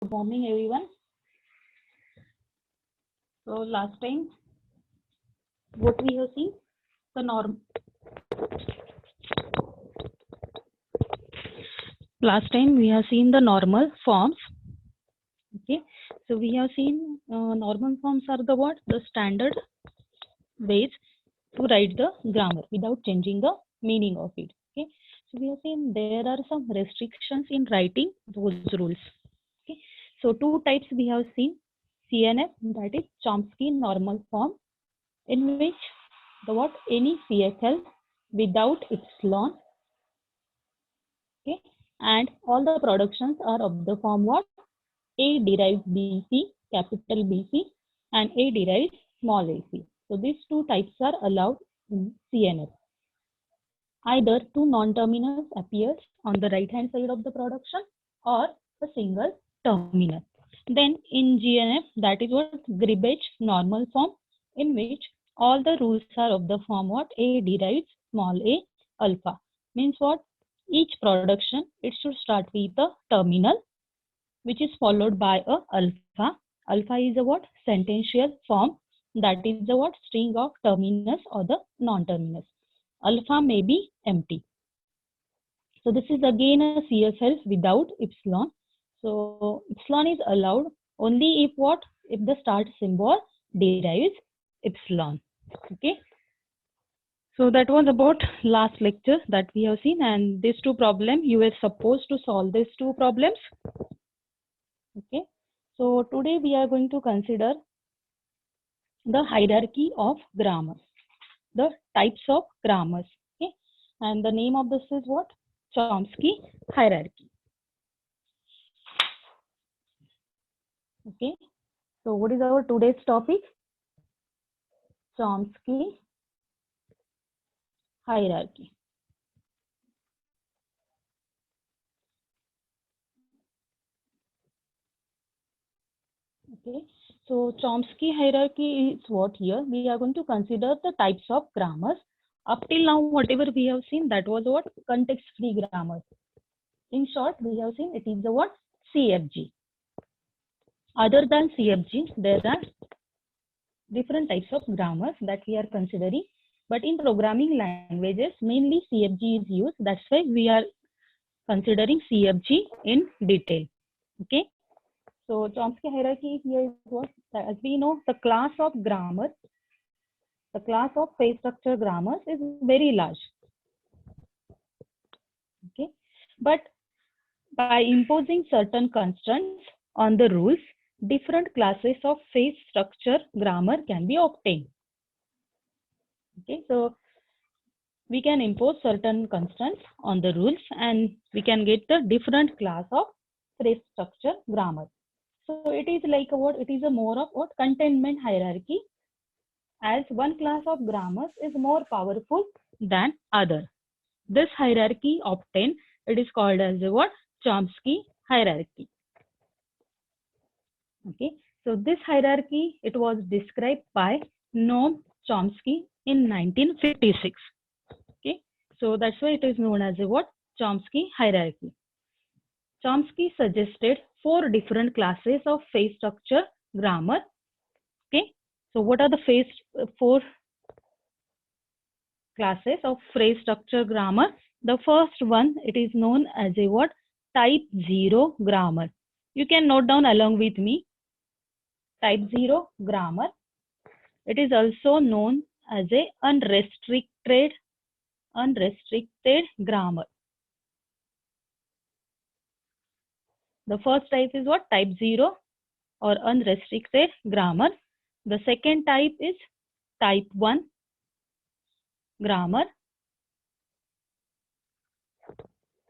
Good morning, everyone. So last time, what we have seen the norm. Last time we have seen the normal forms. Okay, so we have seen normal forms are the what? The standard ways to write the grammar without changing the meaning of it. Okay, so we have seen there are some restrictions in writing those rules. Okay, so two types we have seen: CNF, that is Chomsky normal form, in which the what any CFL without epsilon, okay, and all the productions are of the form what A derives BC, capital BC, and A derives small ac. So these two types are allowed in CNF. Either two non-terminals appears on the right hand side of the production or a single terminal. Then in GNF, that is what Gribbage normal form, in which all the rules are of the form what A derives small a alpha. Means what? Each production, it should start with a terminal, which is followed by a alpha. Alpha is a what? Sentential form, that is the what? String of terminus or the non-terminus. Alpha may be empty. So this is again a CFL without epsilon. So epsilon is allowed only if what? If the start symbol derives epsilon. Okay. So that was about last lecture that we have seen, and these two problems you were supposed to solve these two problems. Okay. So today we are going to consider the hierarchy of grammars, the types of grammars. Okay. And the name of this is what? Chomsky hierarchy. Okay, so what is our today's topic? Chomsky hierarchy. Okay, so Chomsky hierarchy is what here? We are going to consider the types of grammars. Up till now, whatever we have seen, that was what? Context-free grammars. In short, we have seen it is the what? CFG. Other than CFG, there are different types of grammars that we are considering. But in programming languages, mainly CFG is used. That's why we are considering CFG in detail. Okay. So Chomsky hierarchy here is what? As we know, the class of grammars, the class of phrase structure grammars is very large. Okay. But by imposing certain constraints on the rules, different classes of phrase structure grammar can be obtained. Okay. So we can impose certain constraints on the rules and we can get the different class of phrase structure grammar. So it is like a what? It is a more of what? Containment hierarchy, as one class of grammars is more powerful than other. This hierarchy obtained, it is called as a what? Chomsky hierarchy. Okay. So this hierarchy, it was described by Noam Chomsky in 1956. Okay. So that's why it is known as a what? Chomsky hierarchy. Chomsky suggested 4 different classes of phrase structure grammar. Okay. So what are the 4 classes of phrase structure grammar? The first one, it is known as a what? Type 0 grammar. You can note down along with me. Type 0 grammar. It is also known as a unrestricted grammar. The first type is what? Type 0 or unrestricted grammar. The second type is type 1 grammar.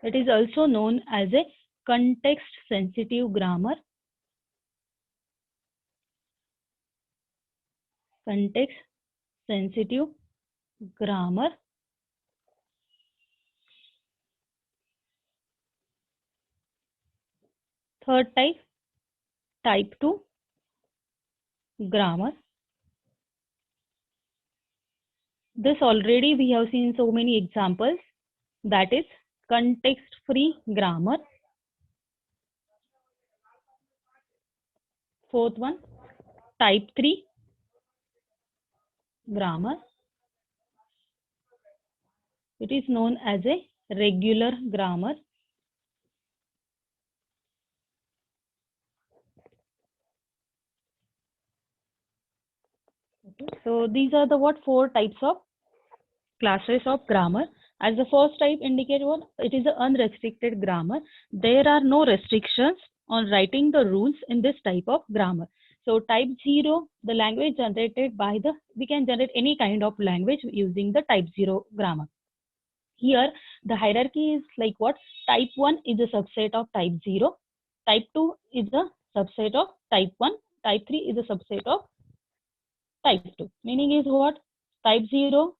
It is also known as a context sensitive grammar. Context sensitive grammar. Third type, type 2 grammar. This already we have seen so many examples. That is context free grammar. Fourth one, type 3 grammar. It is known as a regular grammar. Okay. So these are the four types of classes of grammar. As the first type indicates what it is an unrestricted grammar. There are no restrictions on writing the rules in this type of grammar. So type 0, the language generated by we can generate any kind of language using the type 0 grammar. Here the hierarchy is like what? Type 1 is a subset of type 0. Type 2 is a subset of type 1. Type 3 is a subset of type 2. Meaning is what? Type 0,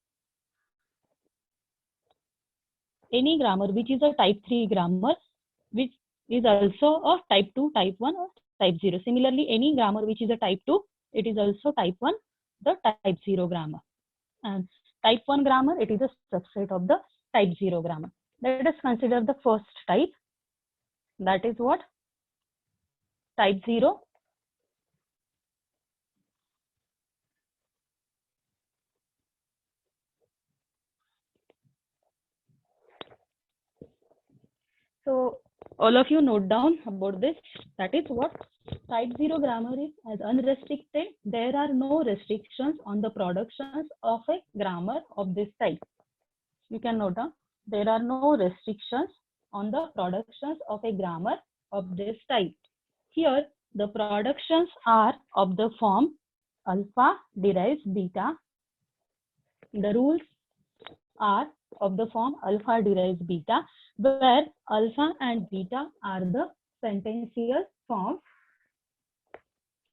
any grammar which is a type 3 grammar, which is also a type 2, type 1 or type 0. Similarly, any grammar which is a type 2, it is also type 1, the type 0 grammar. And type 1 grammar, it is a subset of the type 0 grammar. Let us consider the first type. That is what? Type 0. So all of you note down about this. That is what? Type 0 grammar is as unrestricted. There are no restrictions on the productions of a grammar of this type. You can note down. There are no restrictions on the productions of a grammar of this type. Here, the productions are of the form alpha derives beta. The rules are of the form alpha derives beta, where alpha and beta are the sentential forms.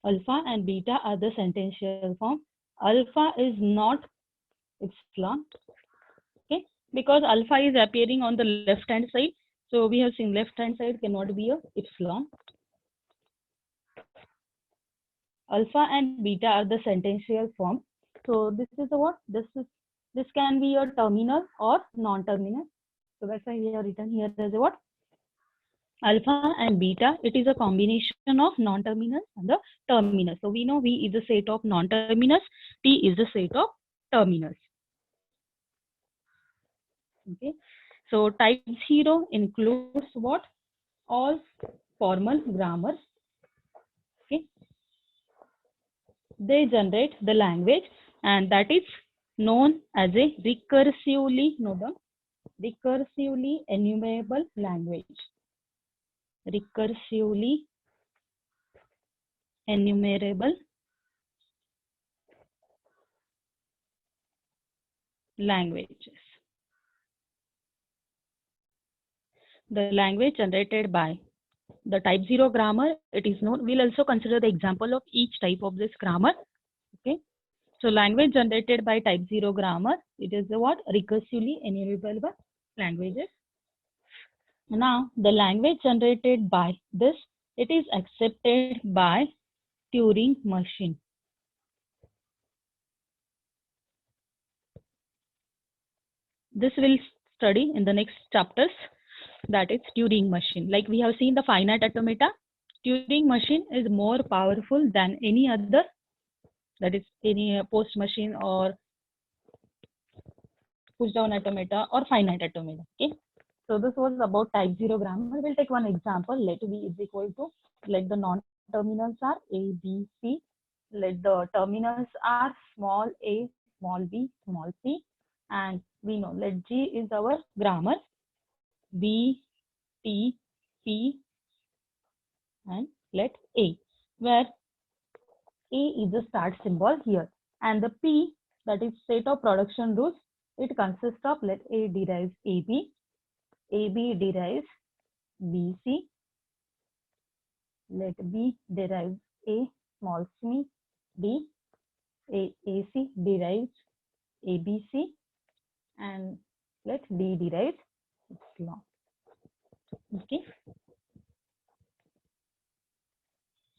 Alpha and beta are the sentential form. Alpha is not epsilon. Okay, because alpha is appearing on the left hand side. So we have seen left hand side cannot be a epsilon. Alpha and beta are the sentential form. So this is a what? This can be a terminal or non-terminal. So that's why we have written here as a what? Alpha and beta. It is a combination of non-terminals and the terminals. So we know V is a set of non-terminals, T is a set of terminals. Okay. So type 0 includes what? All formal grammars. Okay. They generate the language, and that is known as a recursively enumerable language. Recursively enumerable languages. The language generated by the type 0 grammar, it is known. We'll also consider the example of each type of this grammar. Okay. So language generated by type 0 grammar, it is the what? Recursively enumerable languages. Now, the language generated by this, it is accepted by Turing machine. This will study in the next chapters, that is Turing machine. Like we have seen the finite automata, Turing machine is more powerful than any other, that is any post machine or push down automata or finite automata. Okay. So this was about type 0 grammar. We'll take one example. Let V is equal to, let the non-terminals are A, B, C. Let the terminals are small a, small b, small c. And we know, let G is our grammar. B, T, P, and let A, where A is the start symbol here. And the P, that is set of production rules, it consists of, let A derives AB, AB derives BC, let B derives A, small c, D, AC derives ABC, and let D derives epsilon. Okay.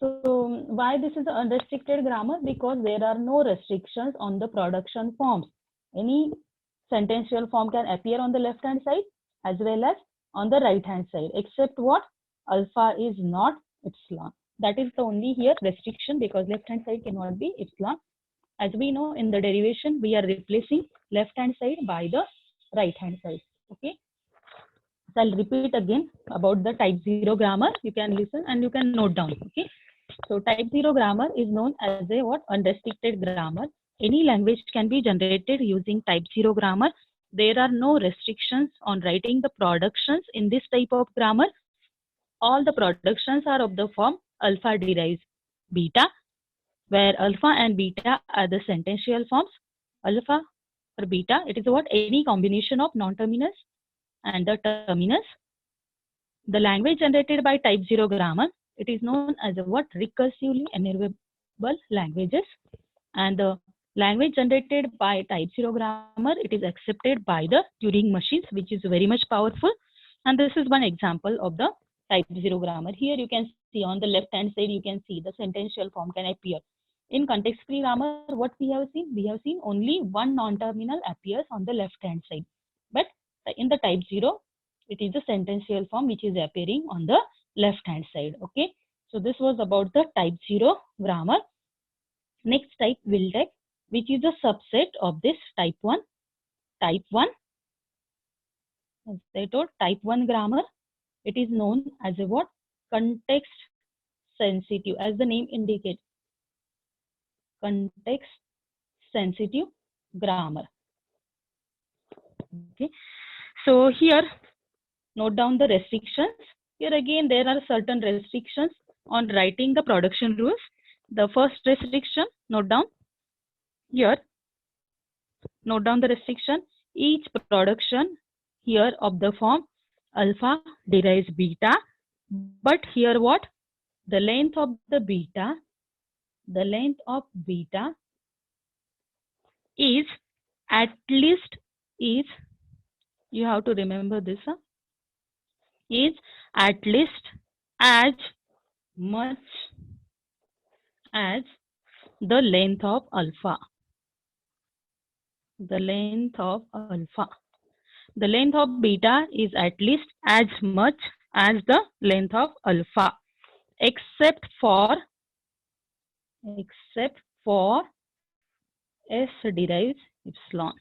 So why this is an unrestricted grammar? Because there are no restrictions on the production forms. Any sentential form can appear on the left hand side as well as on the right hand side, except what? Alpha is not epsilon. That is the only here restriction, because left hand side cannot be epsilon. As we know, in the derivation, we are replacing left hand side by the right hand side. Okay. So I'll repeat again about the type 0 grammar. You can listen and you can note down. Okay. So type 0 grammar is known as a what? Unrestricted grammar. Any language can be generated using type 0 grammar. There are no restrictions on writing the productions in this type of grammar. All the productions are of the form alpha derives beta, where alpha and beta are the sentential forms. Alpha or beta, it is what? Any combination of non-terminus and the terminus. The language generated by type 0 grammar, it is known as a what? Recursively enumerable languages. And the language generated by type 0 grammar, it is accepted by the Turing machines, which is very much powerful. And this is one example of the type 0 grammar. Here you can see on the left hand side, you can see the sentential form can appear. In context-free grammar, what we have seen? We have seen only one non-terminal appears on the left-hand side. But in the type 0, it is the sentential form which is appearing on the left-hand side. Okay. So this was about the type 0 grammar. Next type will take, which is a subset of this type 1. Type 1, as I told, type 1 grammar. It is known as a what? Context sensitive, as the name indicates. Context sensitive grammar. Okay. So here, note down the restrictions. Here again, there are certain restrictions on writing the production rules. The first restriction, note down here. Note down the restriction. Each production here of the form alpha derives beta, but here what? The length of the beta is at least is, you have to remember this, is at least as much as the length of alpha. The length of alpha. The length of beta is at least as much as the length of alpha, except for S derives epsilon.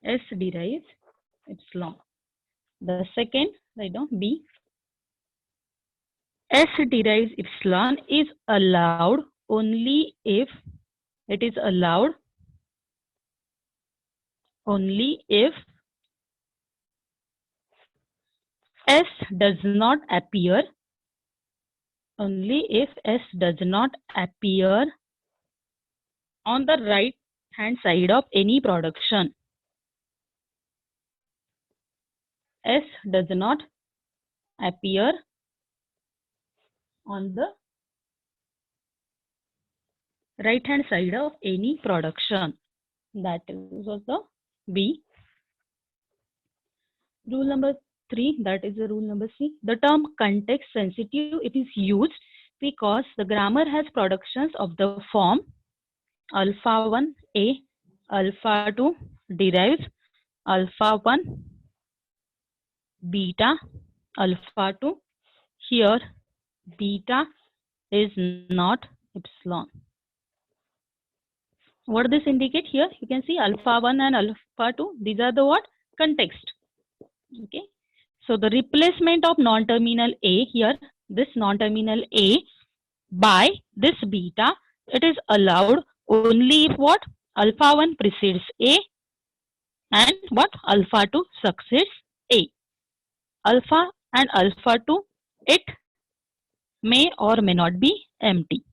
S derives epsilon. The second, write down B. S derives epsilon is allowed only if it is allowed only if S does not appear, only if S does not appear on the right hand side of any production. S does not appear on the right hand side of any production. That was the B. Rule number 3, that is the rule number C. The term context sensitive, it is used because the grammar has productions of the form alpha 1 A, alpha 2 derives alpha 1 beta, alpha 2. Here beta is not epsilon. What does this indicate? Here you can see alpha 1 and alpha 2. These are the what? Context. Okay. So the replacement of non-terminal A here, this non-terminal A by this beta, it is allowed only if what? Alpha 1 precedes A and what? Alpha 2 succeeds A. Alpha and alpha 2, it may or may not be empty.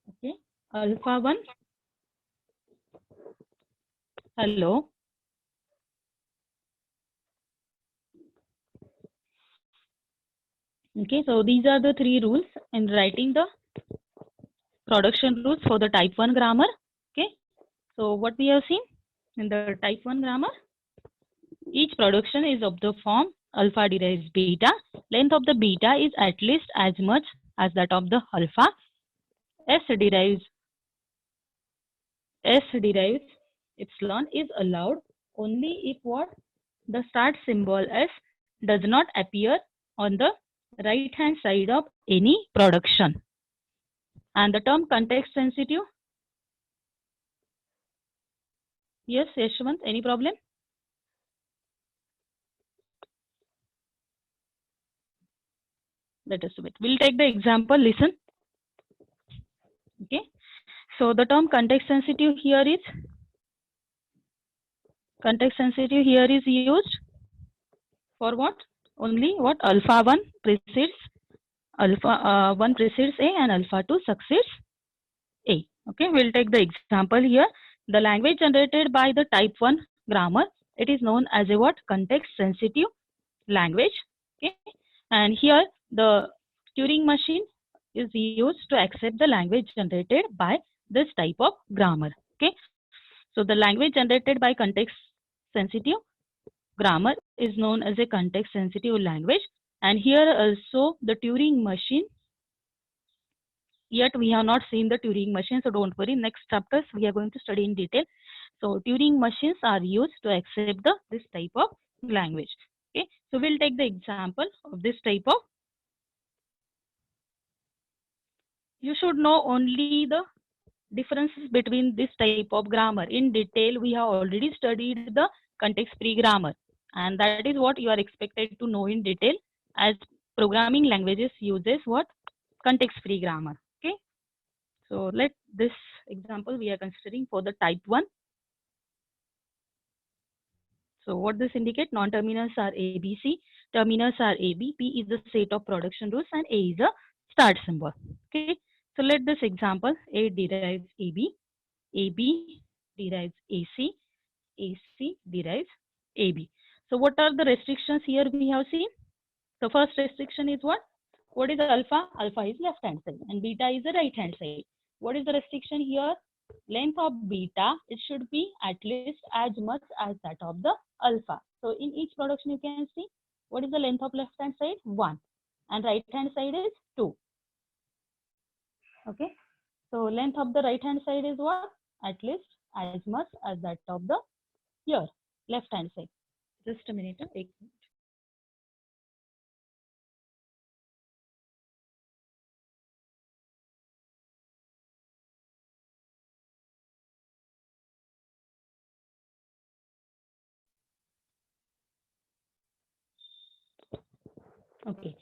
Okay. Alpha 1. Hello. Okay, so these are the 3 rules in writing the production rules for the type 1 grammar. Okay, so what we have seen in the type 1 grammar, each production is of the form alpha derives beta. Length of the beta is at least as much as that of the alpha. S derives epsilon is allowed only if what? The start symbol S does not appear on the right hand side of any production. And the term context sensitive. Yes, Yashwant, any problem? Let us wait. We'll take the example. Listen. Okay. So the term context sensitive here is used for what? Only what? Alpha 1 precedes alpha 1 precedes A and alpha 2 succeeds A. Okay, we'll take the example here. The language generated by the type 1 grammar, it is known as a what? Context sensitive language. Okay, and here the Turing machine is used to accept the language generated by this type of grammar. Okay, so the language generated by context sensitive grammar is known as a context sensitive language. And here also the Turing machine, yet we have not seen the Turing machine, so don't worry, next chapters we are going to study in detail. So Turing machines are used to accept this type of language. Okay, so we'll take the example of this type of. You should know only the differences between this type of grammar. In detail, we have already studied the context-free grammar, and that is what you are expected to know in detail, as programming languages uses what? Context-free grammar. Okay, so let this example we are considering for the type 1. So what this indicate? Non-terminals are A, B, C. Terminals are A, B. P is the set of production rules and A is a start symbol. Okay, so let this example, A derives AB, AB derives AC, AC derives AB. So what are the restrictions here we have seen? So first restriction is what? What is alpha? Alpha is left hand side and beta is the right hand side. What is the restriction here? Length of beta, it should be at least as much as that of the alpha. So in each production you can see what is the length of left hand side? 1 and right hand side is 2. Okay, so length of the right hand side is what? At least as much as that of the here left hand side. Just a minute. Okay,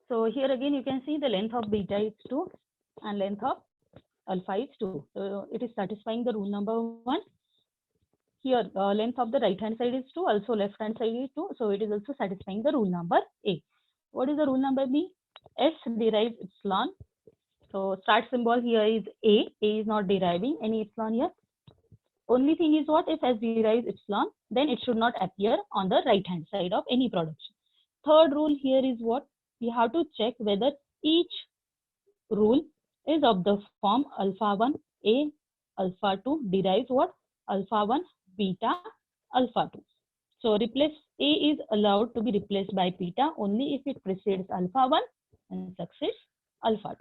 so here again you can see the length of beta is 2 and length of alpha is 2. So it is satisfying the rule number 1. Here length of the right hand side is 2, also left hand side is 2. So it is also satisfying the rule number A. What is the rule number B? S derives epsilon. So start symbol here is A. A is not deriving any epsilon here. Only thing is what? If S derives epsilon, then it should not appear on the right hand side of any production. Third rule here is what? We have to check whether each rule is of the form alpha 1 A, alpha 2 derives what? Alpha 1 beta alpha 2. So replace A is allowed to be replaced by beta only if it precedes alpha 1 and succeeds alpha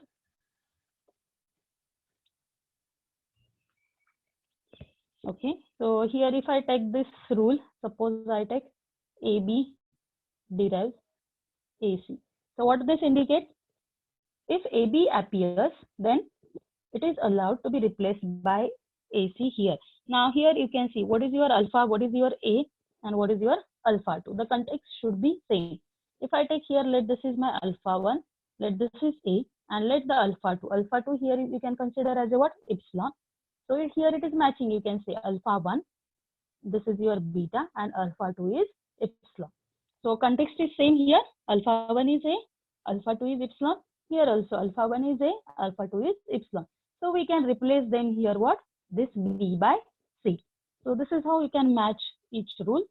2. Okay, so here if I take this rule, suppose I take AB derives AC. So what does this indicate? If AB appears, then it is allowed to be replaced by AC here. Now here you can see what is your alpha, what is your A, and what is your alpha 2. The context should be same. If I take here, let this is my alpha 1, let this is A, and let the alpha 2. Alpha 2 here you can consider as a what? Epsilon. So here it is matching. You can say alpha 1, this is your beta, and alpha 2 is epsilon. So context is same here. Alpha 1 is A, alpha 2 is epsilon. Here also alpha 1 is A, alpha 2 is epsilon. So we can replace them here what? This B by C. So this is how you can match each rule.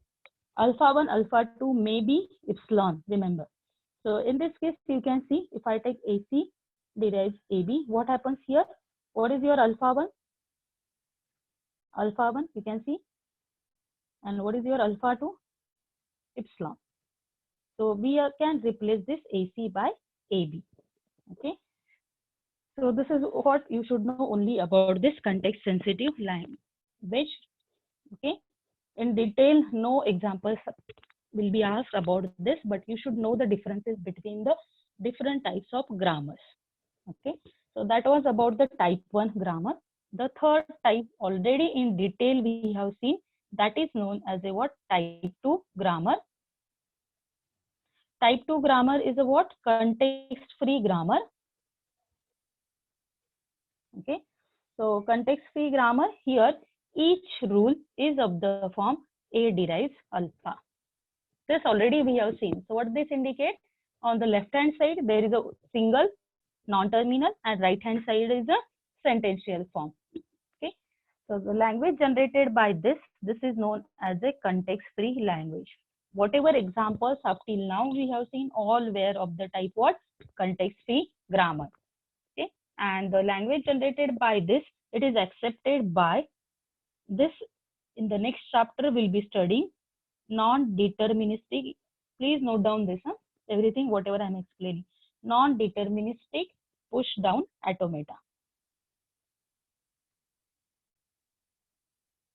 Alpha 1, alpha 2 may be epsilon, remember. So in this case, you can see if I take AC derives AB, what happens here? What is your alpha 1? Alpha 1, you can see. And what is your alpha 2? Epsilon. So we can replace this AC by AB. Okay. So this is what you should know only about this context sensitive language. Okay. In detail, no examples will be asked about this, but you should know the differences between the different types of grammars. Okay, so that was about the type 1 grammar. The third type, already in detail we have seen, that is known as a what? Type 2 grammar. Type 2 grammar is a what? Context free grammar. Okay, so context free grammar, here each rule is of the form A derives alpha. This already we have seen. So what this indicates? On the left hand side there is a single non-terminal, and right hand side is a sentential form. Okay, so the language generated by this is known as a context free language. Whatever examples up till now we have seen, all were of the type what? Context free grammar. Okay, and the language generated by this, it is accepted by this. In the next chapter we'll be studying non-deterministic. Please note down this, everything whatever I'm explaining. Non-deterministic push down automata.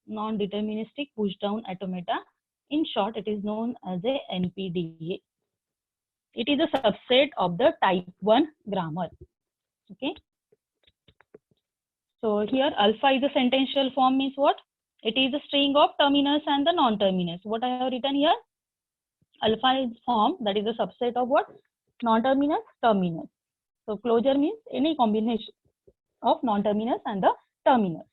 Non-deterministic push down automata. In short, it is known as a NPDA. It is a subset of the type 1 grammar. Okay. So here alpha is a sentential form, means what? It is a string of terminus and the non-terminus. What I have written here? Alpha is form that is a subset of what? Non-terminus, terminus. So closure means any combination of non-terminus and the terminus.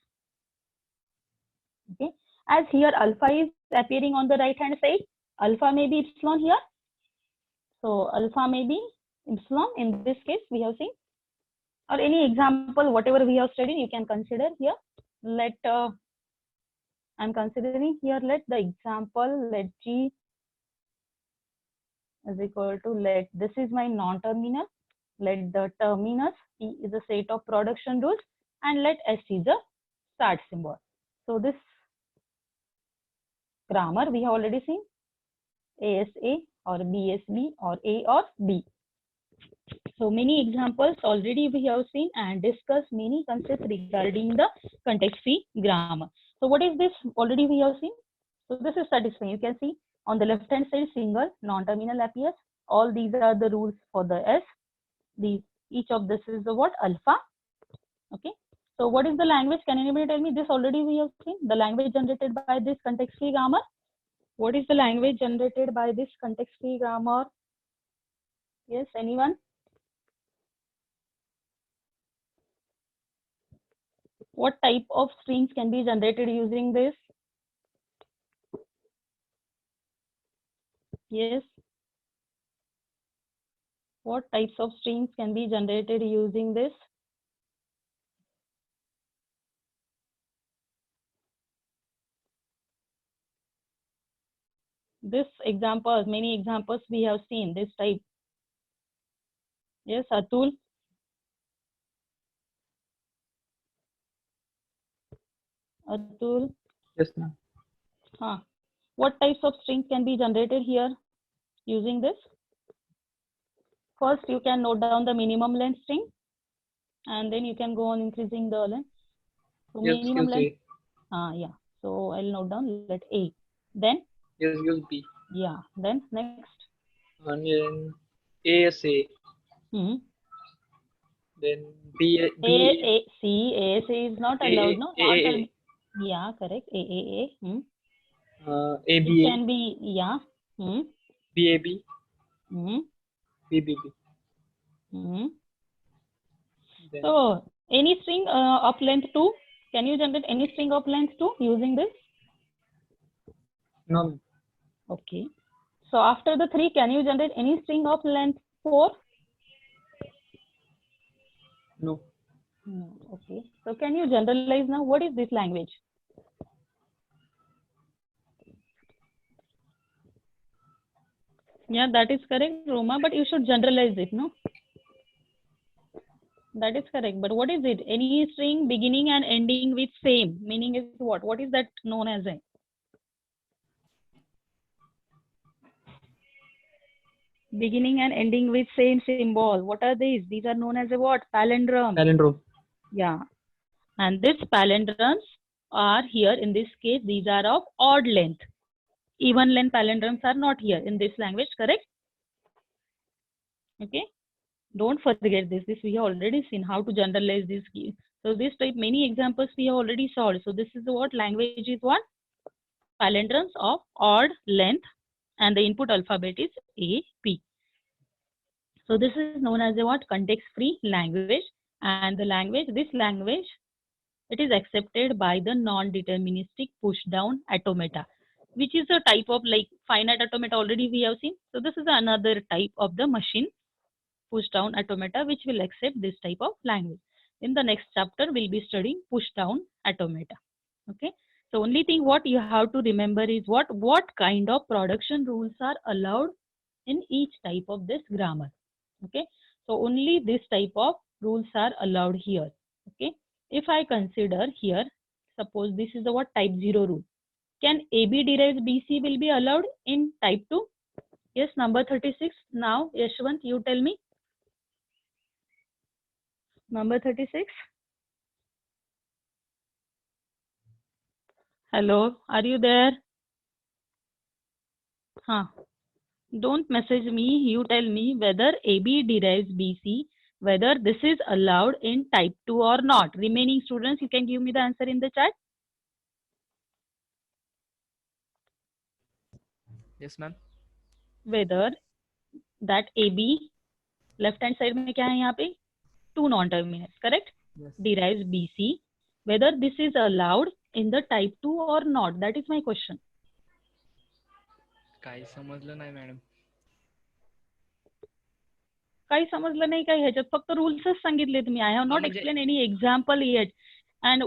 Okay. As here alpha is appearing on the right hand side, alpha may be epsilon here. So alpha may be epsilon in this case we have seen, or any example whatever we have studied you can consider here. Let I'm considering here, let the example, let G is equal to, let this is my non-terminal, let the terminus T is a set of production rules, and let S is a start symbol. So this grammar we have already seen, ASA or BSB or A or B. So many examples already we have seen and discussed many concepts regarding the context free grammar. So what is this already we have seen? So this is satisfying. You can see on the left hand side single non-terminal appears. All these are the rules for the S. Each of this is the what? Alpha. Okay. So what is the language? Can anybody tell me? This already we have seen. The language generated by this context free grammar. What is the language generated by this context free grammar? Yes, anyone? What type of strings can be generated using this? Yes. What types of strings can be generated using this? This example, many examples we have seen this type. Yes, Atul. Atul. Yes, ma'am. What types of strings can be generated here using this? First, you can note down the minimum length string, and then you can go on increasing the length. So Yes, minimum use length. A. Yeah. So I'll note down let A. Then. Yes, use B. Yeah. Then next. And then ASA. Then B. ASA is not allowed, no? A. Yeah, correct. AAA. ABA. It can be, yeah. BAB. BBB. So any string of length 2, can you generate any string of length 2 using this? No. Okay. So after the 3, can you generate any string of length 4? No. No. Okay. So can you generalize now? What is this language? Yeah, that is correct, Roma, but you should generalize it, no? That is correct. But what is it? Any string beginning and ending with same. Meaning is what? What is that known as a? Beginning and ending with same symbol. What are these? These are known as a what? Palindrome. Palindrome. Yeah. And these palindromes are here in this case, these are of odd length. Even length palindromes are not here in this language, correct? Okay, don't forget this. This we have already seen how to generalize this key. So this type many examples we have already solved. So this is what language is, what palindromes of odd length, and the input alphabet is A, P. So this is known as a what context free language, and the language, this language, it is accepted by the non-deterministic push down automata, which is a type of like finite automata already we have seen. So this is another type of the machine push down automata which will accept this type of language. In the next chapter we'll be studying push down automata. Okay, so only thing what you have to remember is what kind of production rules are allowed in each type of this grammar. Okay, so only this type of rules are allowed here. Okay, if I consider here, suppose this is the what type 0 rule. Can AB derives BC will be allowed in type 2? Yes, number 36. Now, Yashwant, you tell me. Number 36. Hello, are you there? Huh. Don't message me. You tell me whether AB derives BC, whether this is allowed in type 2 or not. Remaining students, you can give me the answer in the chat. Yes, ma'am. Whether that AB left hand side में क्या है यहाँ पे two non terminals correct Yes. derives BC, whether this is allowed in the type 2 or not, that is my question. काही समजलं नाही madam. काही समजलं नाही काय ह्याच्यात फक्त रूल्सच सांगितले तुम्ही I have not explain any example yet and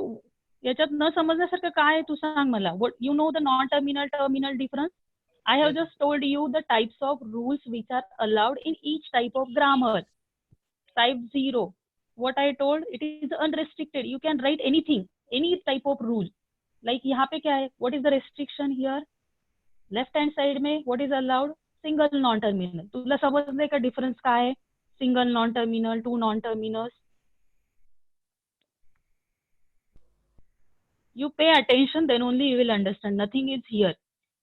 याच्यात न समजण्यासारखं काय आहे तू सांग मला what you know the non terminal terminal difference I have just told you the types of rules which are allowed in each type of grammar. Type 0, what I told, it is unrestricted. You can write anything, any type of rule. Like यहाँ पे क्या है? What is the restriction here? Left hand side में what is allowed? Single non-terminal. तुला समजले का difference काय है? Single non-terminal, two non-terminals. You pay attention, then only you will understand. Nothing is here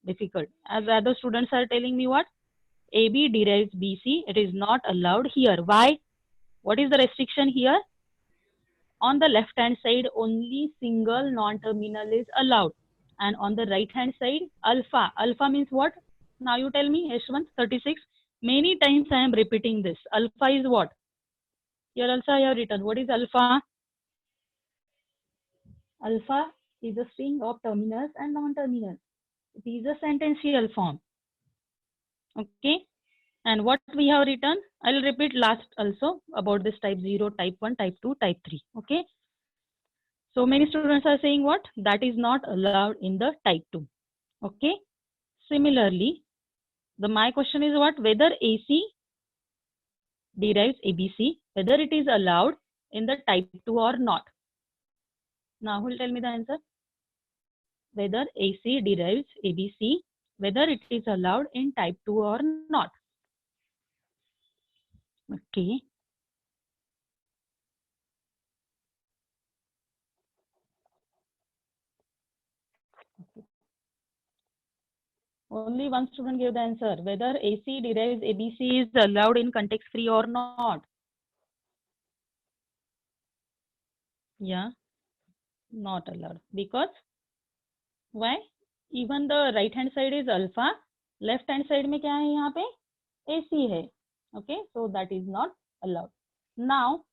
difficult. As other students are telling me what? AB derives BC. It is not allowed here. Why? What is the restriction here? On the left hand side, only single non-terminal is allowed. And on the right hand side, alpha. Alpha means what? Now you tell me, Yashwant, 36. Many times I am repeating this. Alpha is what? Here also I have written. What is alpha? Alpha is a string of terminals and non-terminals. It is a sentential form. Okay. And what we have written, I will repeat last also about this type 0, type 1, type 2, type 3. Okay. So many students are saying what? That is not allowed in the type 2. Okay. Similarly, my question is what? Whether AC derives ABC, whether it is allowed in the type 2 or not. Now, who will tell me the answer? Whether AC derives ABC, whether it is allowed in type 2 or not. Okay. Only one student gave the answer. Whether AC derives ABC is allowed in context free or not. Yeah, not allowed. Because why? Even the right hand side is alpha. Left hand side में क्या है यहाँ पे? AC है. Okay, so that is not allowed. Now,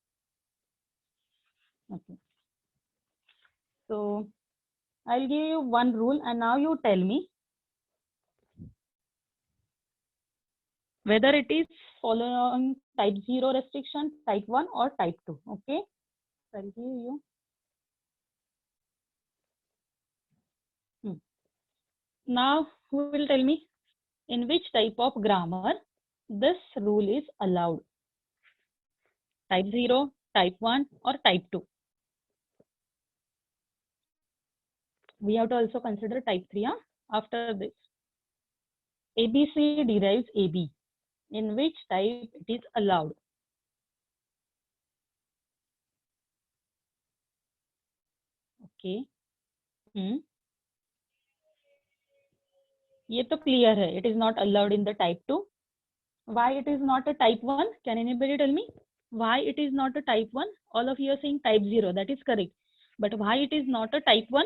okay. So I'll give you one rule and now you tell me whether it is following type 0 restriction, type 1 or type 2. Okay, so I'll give you. Now, who will tell me in which type of grammar this rule is allowed? Type 0, type 1 or type 2? We have to also consider type 3 after this. ABC derives AB. In which type it is allowed? Okay. ये तो clear है. It is not allowed in the type 2. Why it is not a type 1? Can anybody tell me? Why it is not a type 1? All of you are saying type 0. That is correct. But why it is not a type 1?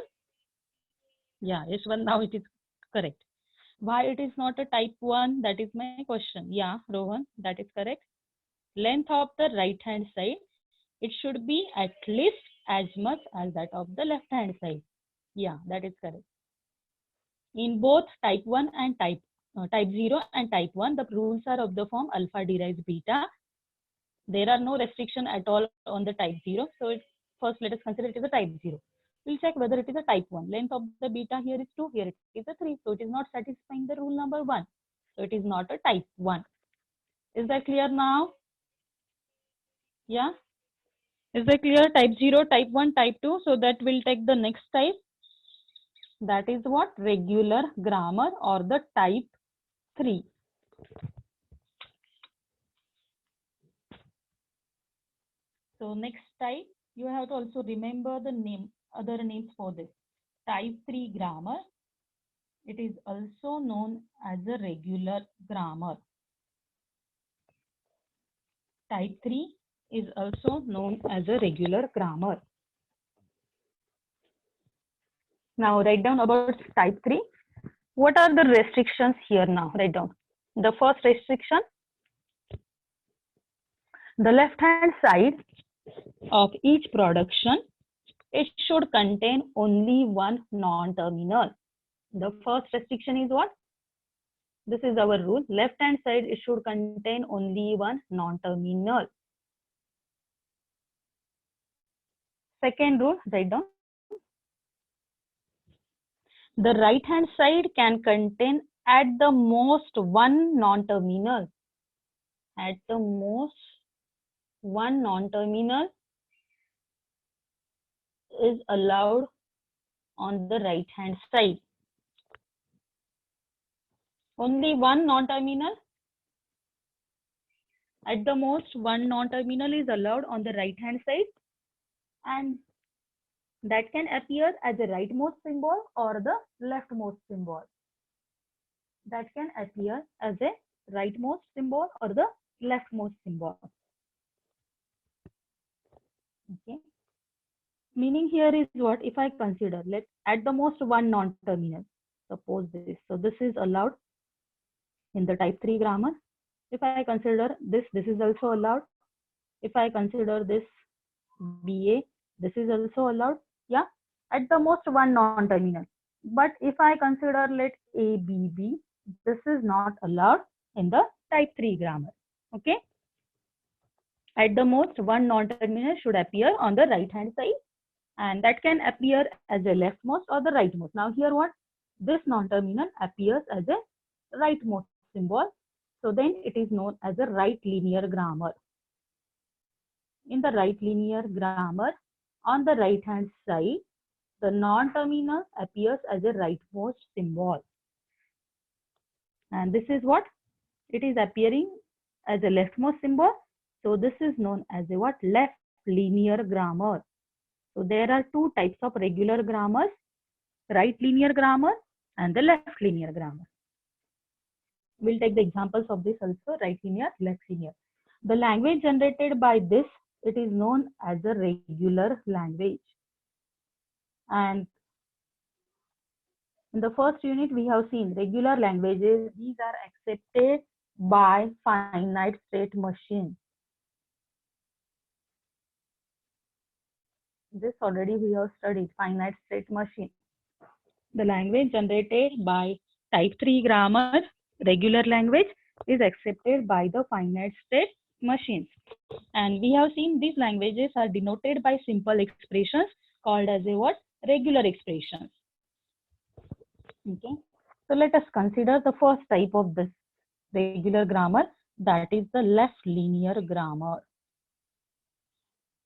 Yeah, S1 now it is correct. Why it is not a type 1? That is my question. Yeah, Rohan, that is correct. Length of the right hand side, it should be at least as much as that of the left hand side. Yeah, that is correct. In both type 1 and type 0 and type 1, the rules are of the form alpha derives beta. There are no restriction at all on the type 0. So first let us consider it is a type 0. We'll check whether it is a type 1. Length of the beta here is 2, here it is a 3. So it is not satisfying the rule number 1. So it is not a type 1. Is that clear now? Yeah? Is that clear? Type 0, type 1, type 2. So that will take the next type. That is what? Regular grammar or the type 3. So next type, you have to also remember the other names for this. Type 3 grammar. It is also known as a regular grammar. Type 3 is also known as a regular grammar. Now write down about type 3. What are the restrictions here now? Write down. The first restriction, the left hand side of each production, it should contain only one non-terminal. The first restriction is what? This is our rule. Left hand side, it should contain only one non-terminal. Second rule, write down. The right hand side can contain at the most one non-terminal. At the most one non-terminal is allowed on the right hand side. Only one non-terminal. At the most one non-terminal is allowed on the right hand side, and that can appear as a rightmost symbol or the leftmost symbol. That can appear as a rightmost symbol or the leftmost symbol. Okay. Meaning here is what? If I consider, let at the most one non-terminal. Suppose this. So this is allowed in the type 3 grammar. If I consider this is also allowed. If I consider this BA, this is also allowed. Yeah, at the most one non-terminal. But if I consider let ABB, this is not allowed in the type 3 grammar. Okay. At the most one non-terminal should appear on the right hand side, and that can appear as a leftmost or the rightmost. Now here what? This non-terminal appears as a rightmost symbol. So then it is known as a right linear grammar. In the right linear grammar, on the right hand side, the non-terminal appears as a rightmost symbol. And this is what? It is appearing as a leftmost symbol. So this is known as a what? Left linear grammar. So there are two types of regular grammars, right linear grammar and the left linear grammar. We'll take the examples of this also, right linear, left linear. The language generated by this, it is known as a regular language. And in the first unit, we have seen regular languages. These are accepted by finite state machine. This already we have studied, finite state machine. The language generated by type 3 grammar, regular language, is accepted by the finite state machines. And we have seen these languages are denoted by simple expressions called as a what? Regular expressions. Okay. So let us consider the first type of this regular grammar, that is the left linear grammar.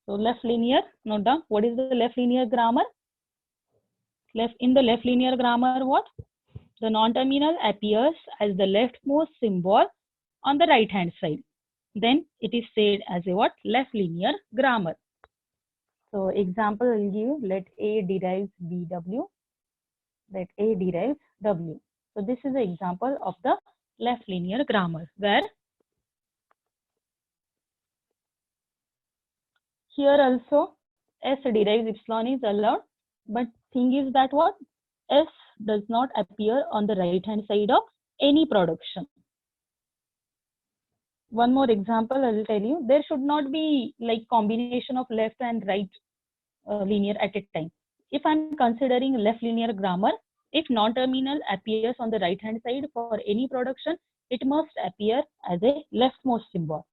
So left linear, note down, what is the left linear grammar? In the left linear grammar, what? The non-terminal appears as the leftmost symbol on the right hand side. Then it is said as a what? Left linear grammar. So example will give, let A derives BW, let A derives W. So this is an example of the left linear grammar, where here also S derives epsilon is allowed, but thing is that what? S does not appear on the right hand side of any production. One more example I will tell you. There should not be like combination of left and right linear at a time. If I'm considering left linear grammar, if non-terminal appears on the right hand side for any production, it must appear as a leftmost symbol.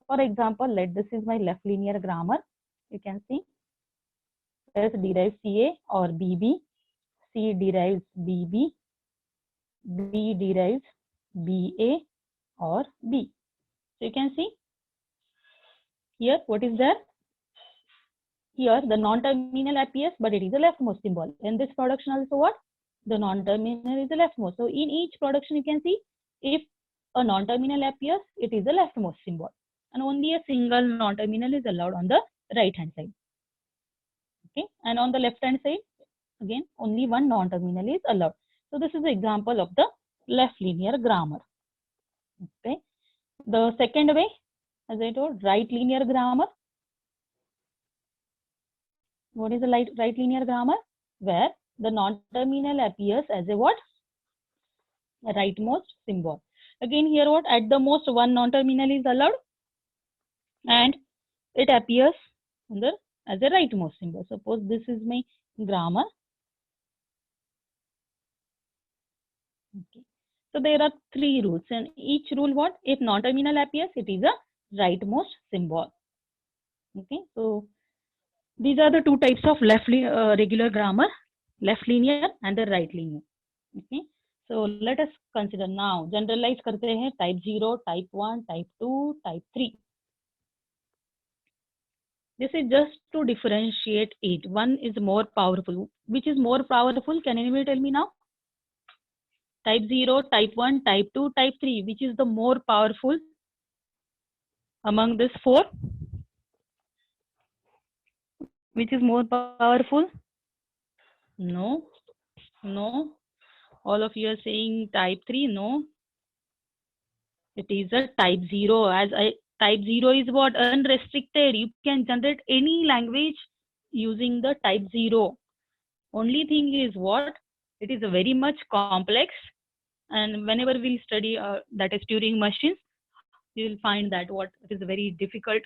For example, this is my left linear grammar. You can see S derives CA or BB, C derives BB, B derives BA or B. So you can see here what is there. Here the non-terminal appears, but it is a leftmost symbol. In this production also what? The non-terminal is the leftmost. So in each production you can see if a non-terminal appears, it is the leftmost symbol. And only a single non-terminal is allowed on the right hand side. Okay, and on the left hand side, again, only one non-terminal is allowed. So this is the example of the left linear grammar. Okay, the second way, as I told, right linear grammar. What is the right linear grammar? Where the non-terminal appears as a what? A rightmost symbol. Again here what? At the most one non-terminal is allowed and it appears under as a rightmost symbol. Suppose this is my grammar. Okay. So there are three rules, and each rule what? If non-terminal appears, it is a rightmost symbol. Okay. So these are the two types of regular grammar, left linear and the right linear. Okay. So let us consider now. Generalize करते हैं type 0, type 1, type 2, type 3. This is just to differentiate it. One is more powerful. Which is more powerful? Can anybody tell me now? Type 0, type 1, type 2, type 3. Which is the more powerful among these four? Which is more powerful? No. No. All of you are saying type 3. No. It is a type 0. Type 0 is what? Unrestricted. You can generate any language using the type 0. Only thing is what? It is very much complex. And whenever we'll study that is Turing machines, you will find that what it is very difficult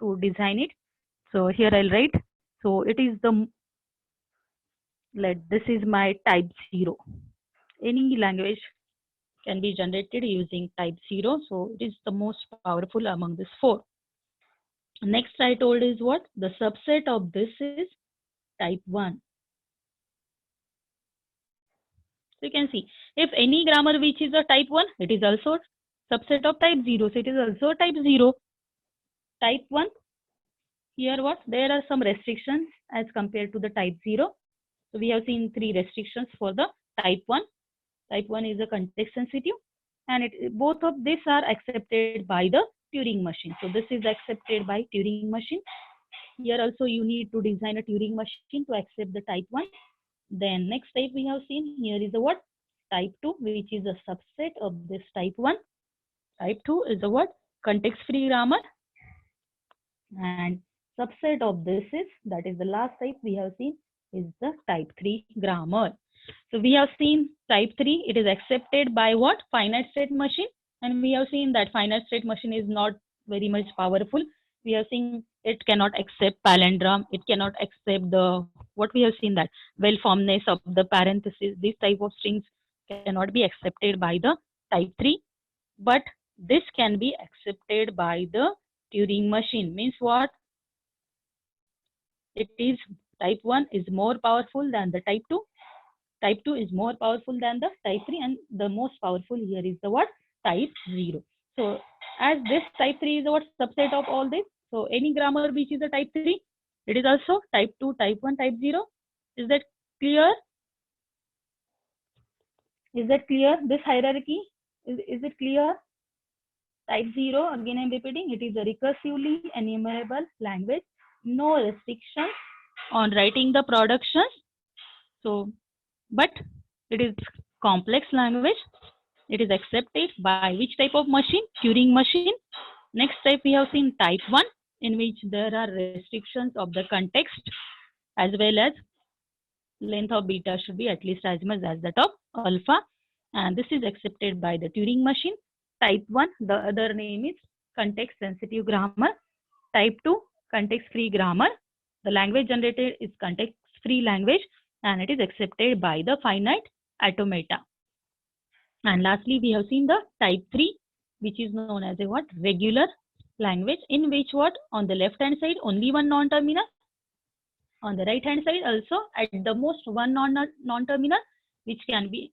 to design it. So here I'll write. So it is this is my type 0. Any language can be generated using type 0. So it is the most powerful among these four. Next I told is what? The subset of this is type 1. So you can see, if any grammar which is a type 1, it is also subset of type 0. So it is also type 0. Type 1, here what? There are some restrictions as compared to the type 0. So we have seen three restrictions for the type 1. Type 1 is a context sensitive, and both of these are accepted by the Turing machine. So this is accepted by Turing machine. Here also you need to design a Turing machine to accept the type 1. Then next type we have seen here is the what? Type 2, which is a subset of this type 1. Type 2 is the what? Context-free grammar. And subset of this is, that is the last type we have seen, is the type 3 grammar. So we have seen type 3, it is accepted by what? Finite state machine. And we have seen that finite state machine is not very much powerful. We have seen it cannot accept palindrome. It cannot accept what we have seen, that well-formedness of the parenthesis. This type of strings cannot be accepted by the type 3. But this can be accepted by the Turing machine. Means what? It is type 1 is more powerful than the type 2. Type 2 is more powerful than the type 3, and the most powerful here is the what? Type 0. So as this type 3 is the what? Subset of all this. So any grammar which is a type 3, it is also type 2, type 1, type 0. Is that clear? Is that clear? This hierarchy, is it clear? Type 0, again I'm repeating, it is a recursively enumerable language. No restriction on writing the productions. So, but it is complex language. It is accepted by which type of machine? Turing machine. Next type we have seen type 1, in which there are restrictions of the context as well as length of beta should be at least as much as that of alpha, and this is accepted by the Turing machine. Type 1, the other name is context sensitive grammar. Type 2, context free grammar. The language generated is context free language and it is accepted by the finite automata. And lastly we have seen the type 3, which is known as a what? Regular language, in which what? On the left hand side only one non-terminal, on the right hand side also at the most one non-terminal, which can be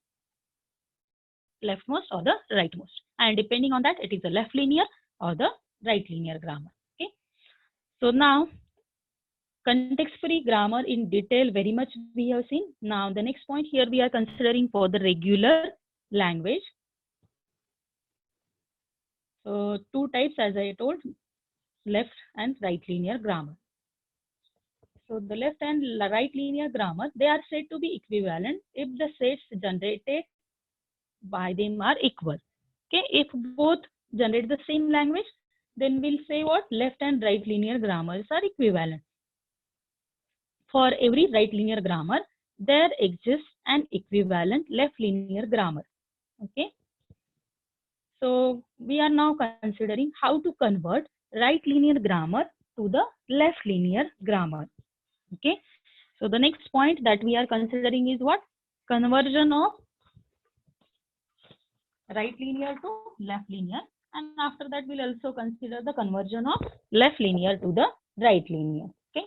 leftmost or the rightmost, and depending on that it is a left linear or the right linear grammar. Okay, so now context free grammar in detail very much we have seen. Now the next point here we are considering for the regular language. So two types as I told, left and right linear grammar. So the left and right linear grammar, they are said to be equivalent if the sets generated by them are equal. Okay, if both generate the same language, then we'll say what? Left and right linear grammars are equivalent. For every right linear grammar, there exists an equivalent left linear grammar. Okay, so we are now considering how to convert right linear grammar to the left linear grammar. Okay, so the next point that we are considering is what? Conversion of right linear to left linear, and after that we'll also consider the conversion of left linear to the right linear. Okay,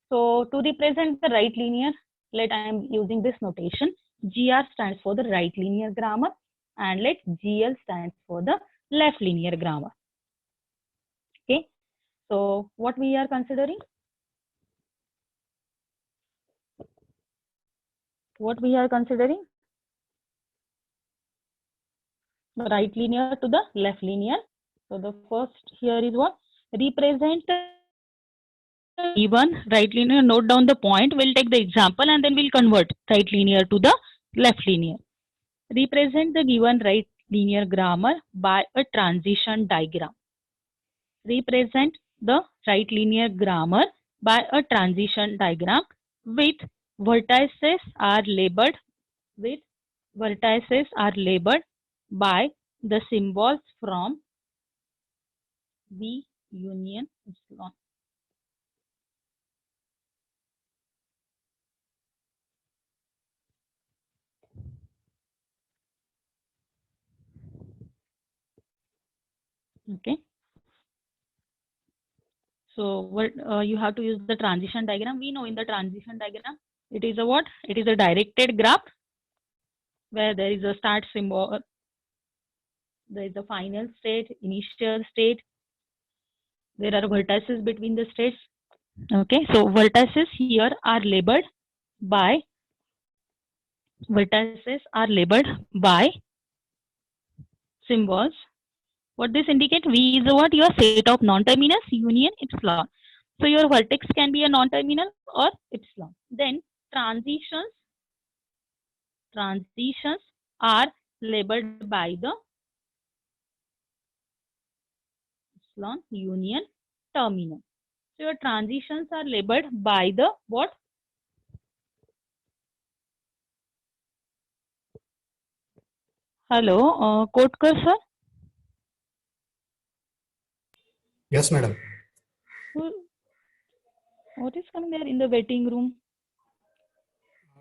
so to represent the right linear, let I am using this notation. GR stands for the right linear grammar and let GL stands for the left linear grammar. Okay, so what we are considering? What we are considering? The right linear to the left linear. So the first here is what? Represent given right linear. Note down the point. We'll take the example and then we'll convert right linear to the left linear. Represent the given right linear grammar by a transition diagram. Represent the right linear grammar by a transition diagram with vertices are labeled by the symbols from V union epsilon. Okay, so what you have to use the transition diagram. We know in the transition diagram it is a what? It is a directed graph where there is a start symbol, there is a final state, initial state, there are vertices between the states. Okay, so vertices here are labeled by symbols. What this indicates? V is what? Your set of non-terminals union epsilon. So your vertex can be a non-terminal or epsilon. Then transitions are labeled by the epsilon union terminal. So your transitions are labeled by the what? Hello, Kotkar sir. Yes, madam. What is coming there in the waiting room?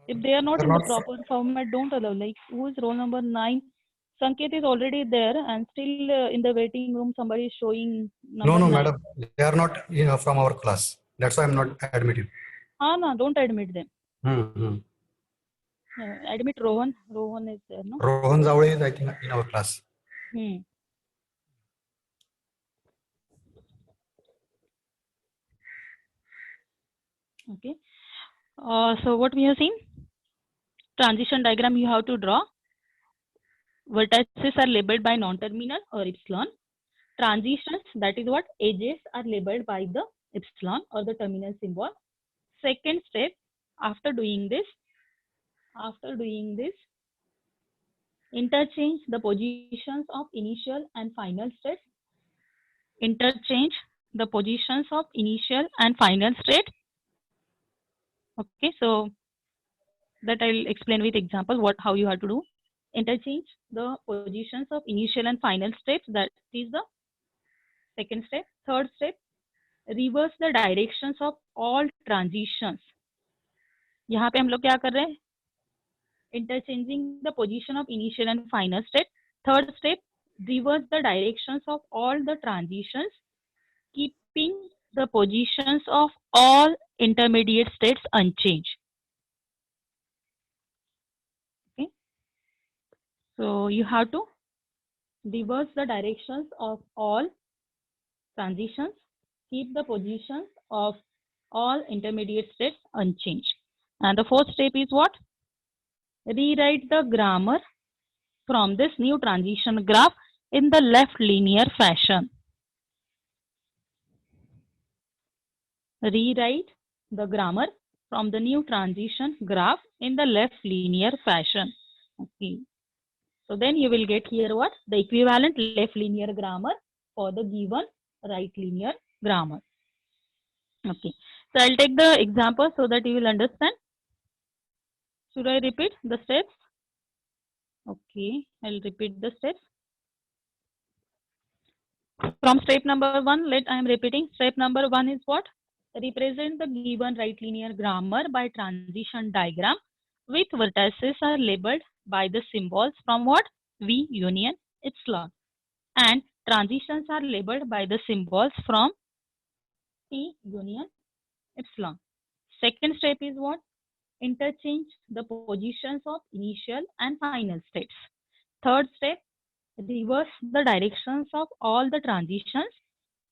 If they are not in the proper format, don't allow. Like, who is roll number 9? Sanket is already there and still in the waiting room somebody is showing number 9. Madam. They are not from our class. That's why I'm not admitted. No, don't admit them. Mm-hmm. Admit Rohan. Rohan is there, no? Rohan Zawade is, I think, in our class. Okay. So what we have seen? Transition diagram you have to draw. Vertices are labeled by non-terminal or epsilon. Transitions, that is what? Edges are labeled by the epsilon or the terminal symbol. Second step, after doing this, interchange the positions of initial and final states. Interchange the positions of initial and final state. Okay, so that I'll explain with example what how you have to do. Interchange the positions of initial and final states. That is the second step. Third step, reverse the directions of all transitions. यहाँ पे हम लोग क्या कर रहे हैं? Interchanging the position of initial and final state. Third step, reverse the directions of all the transitions, keeping the positions of all intermediate states unchanged. Okay, so you have to reverse the directions of all transitions, keep the positions of all intermediate states unchanged. And the fourth step is what? Rewrite the grammar from this new transition graph in the left linear fashion. Rewrite the grammar from the new transition graph in the left linear fashion. Okay. So then you will get here what? The equivalent left linear grammar for the given right linear grammar. Okay. So I'll take the example so that you will understand. Should I repeat the steps? Okay, I'll repeat the steps. From step number 1, I am repeating. Step number 1 is what? Represent the given right linear grammar by transition diagram with vertices are labeled by the symbols from what? V union epsilon. And transitions are labeled by the symbols from T union epsilon. Second step is what? Interchange the positions of initial and final states. Third step, reverse the directions of all the transitions,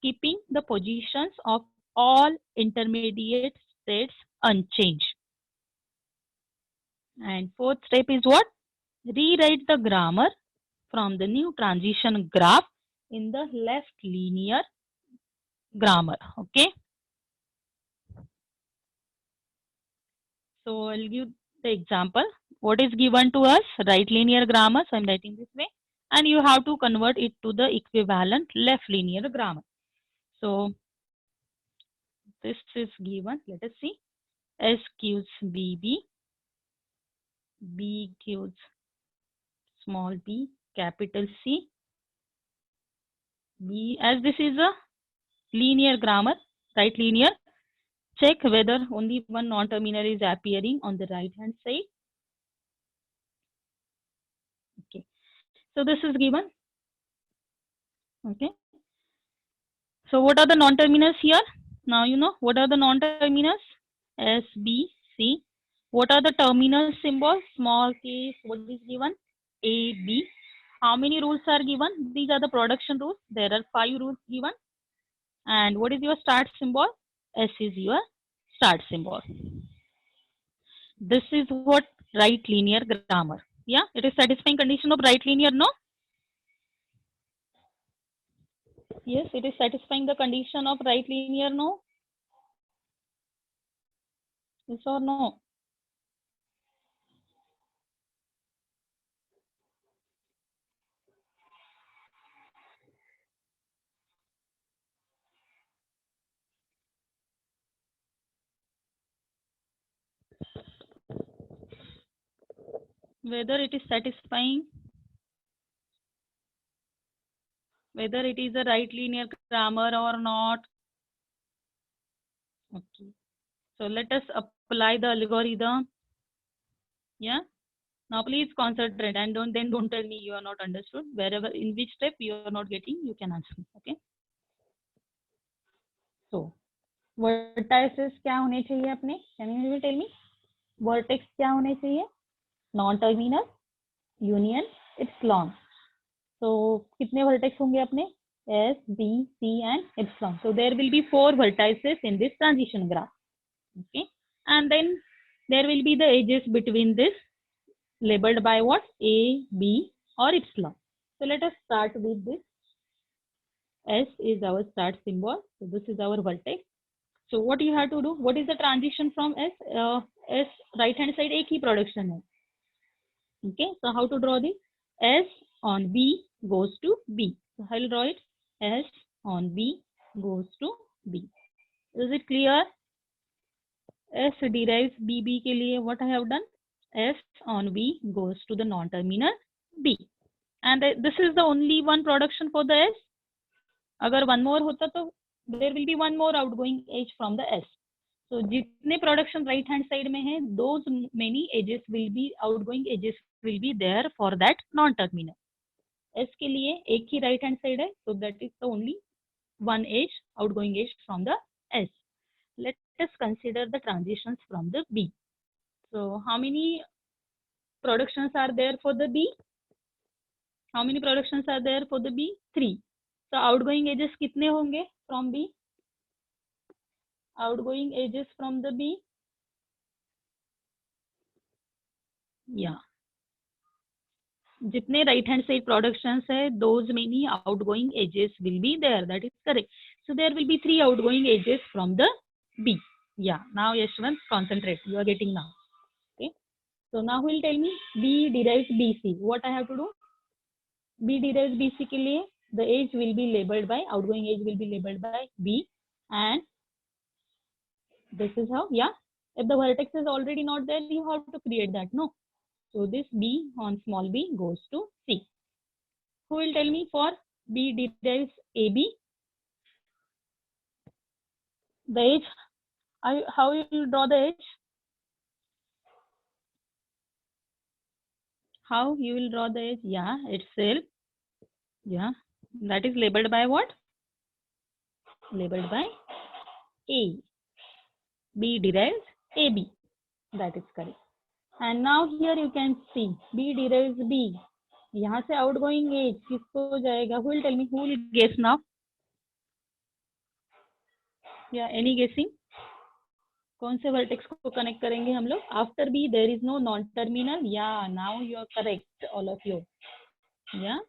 keeping the positions of all intermediate states unchanged. And fourth step is what? Rewrite the grammar from the new transition graph in the left linear grammar. Okay. So I'll give the example. What is given to us? Right linear grammar. So I'm writing this way. And you have to convert it to the equivalent left linear grammar. So this is given. Let us see. S gives BB. B gives small b, capital C. B, as this is a linear grammar, right linear, check whether only one non-terminal is appearing on the right hand side. Okay, so this is given. Okay, so what are the non-terminals here? Now you know what are the non-terminals? S, B, C. What are the terminal symbols? Small k. What is given? A, B. How many rules are given? These are the production rules. There are 5 rules given. And what is your start symbol? S is your start symbol. This is what right linear grammar. Yeah, it is satisfying condition of right linear, no? Yes, it is satisfying the condition of right linear, no? Yes or no? Whether it is satisfying, whether it is a right linear grammar or not. Okay, so let us apply the algorithm. Yeah, now please concentrate and don't tell me you are not understood. Wherever in which step you are not getting, you can answer. Okay, so vertices क्या होने चाहिए अपने? Can you tell me? Vertex क्या होने चाहिए? Non-terminal, union, epsilon. So कितने vertex होंगे अपने? S, B, C and epsilon. So there will be 4 vertices in this transition graph. Okay, and then there will be the edges between this labeled by what? A, B or epsilon. So let us start with this. S is our start symbol. So this is our vertex. So what you have to do? What is the transition from S? S right hand side एक ही production है. Okay, so how to draw this? S on B goes to B. So I'll draw it. S on B goes to B. Is it clear? S derives BB के लिए what I have done? S on B goes to the non-terminal B. And this is the only one production for the S. अगर one more होता तो there will be one more outgoing edge from the S. So जितने production right hand side में है, those many edges will be outgoing edges will be there for that non-terminal. S के लिए एक ही right hand side है, so that is the only one edge, outgoing edge from the S. Let us consider the transitions from the B. So how many productions are there for the B? How many productions are there for the B? 3. So outgoing edges कितने होंगे from B? Outgoing edges from the B? Yeah. जितने right hand side productions है, those many outgoing edges will be there. That is correct. So there will be 3 outgoing edges from the B. Yeah. Now Yashwant, concentrate. You are getting now. Okay. So now who will tell me B derives BC. What I have to do? B derives BC के लिए the edge will be labeled by outgoing edge will be labeled by B, and this is how. Yeah. If the vertex is already not there, you have to create that. No. So this B on small b goes to C. Who will tell me for B derives AB? The edge, how you will draw the edge? How you will draw the edge? Yeah, itself. Yeah, that is labeled by what? Labeled by A. B derives AB. That is correct. And now here you can see B derives B. यहाँ से outgoing edge किसको जाएगा? Who will tell me? Who will guess now? Yeah, any guessing? कौन से vertex को connect करेंगे हम लोग? After B there is no non-terminal. Yeah, now you are correct, all of you. Yeah,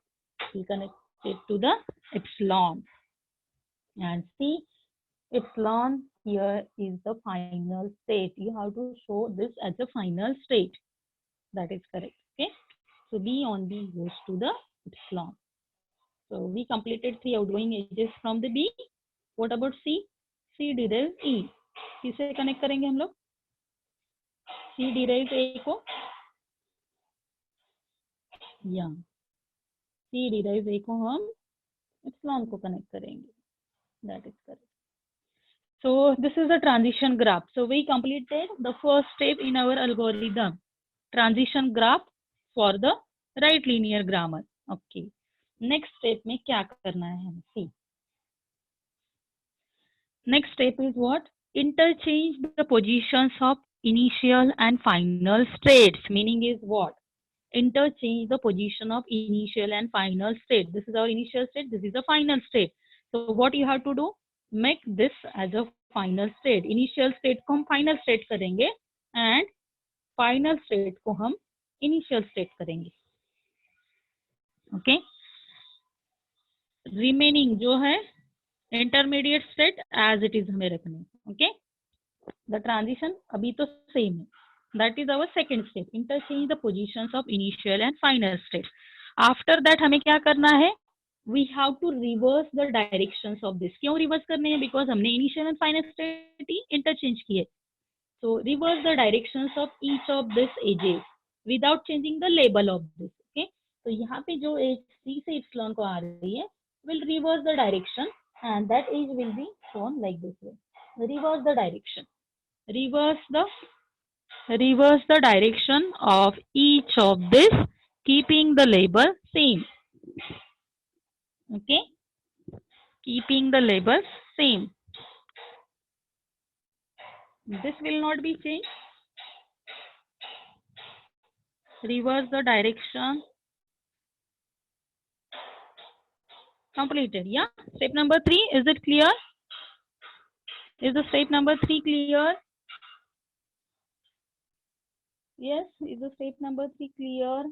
we connect it to the epsilon. And see, epsilon here is the final state. You have to show this as a final state. That is correct. Okay. So B on B goes to the epsilon. So we completed 3 outgoing edges from the B. What about C? C derives E. किसे connect करेंगे हम लोग? C derives A को? Yeah. C derives A को हम epsilon को connect करेंगे. That is correct. So this is the transition graph. So we completed the first step in our algorithm, transition graph for the right linear grammar. Okay. Next step में क्या करना है हमें? See. Next step is what? Interchange the positions of initial and final states. Meaning is what? Interchange the position of initial and final state. This is our initial state. This is the final state. So what you have to do? Make this as a final state. Initial state को हम final state करेंगे and final state को हम initial state करेंगे. Okay. Remaining जो है intermediate state as it is हमें रखने. Okay. The transition अभी तो same है. That is our second step. Interchange the positions of initial and final state. After that हमें क्या करना है? We have to reverse the directions of this. क्यों reverse करने हैं? Because हमने initial and final state he interchange किए. So reverse the directions of each of these edges without changing the label of this. Okay. तो यहाँ पे जो edge C से epsilon को आ रही है, will reverse the direction and that edge will be shown like this way. Reverse the direction. Reverse the direction of each of this, keeping the label same. Okay, keeping the labels same. This will not be changed. Reverse the direction. Completed. Yeah. Step number 3. Is it clear? Is the step number 3 clear? Yes. Is the step number 3 clear?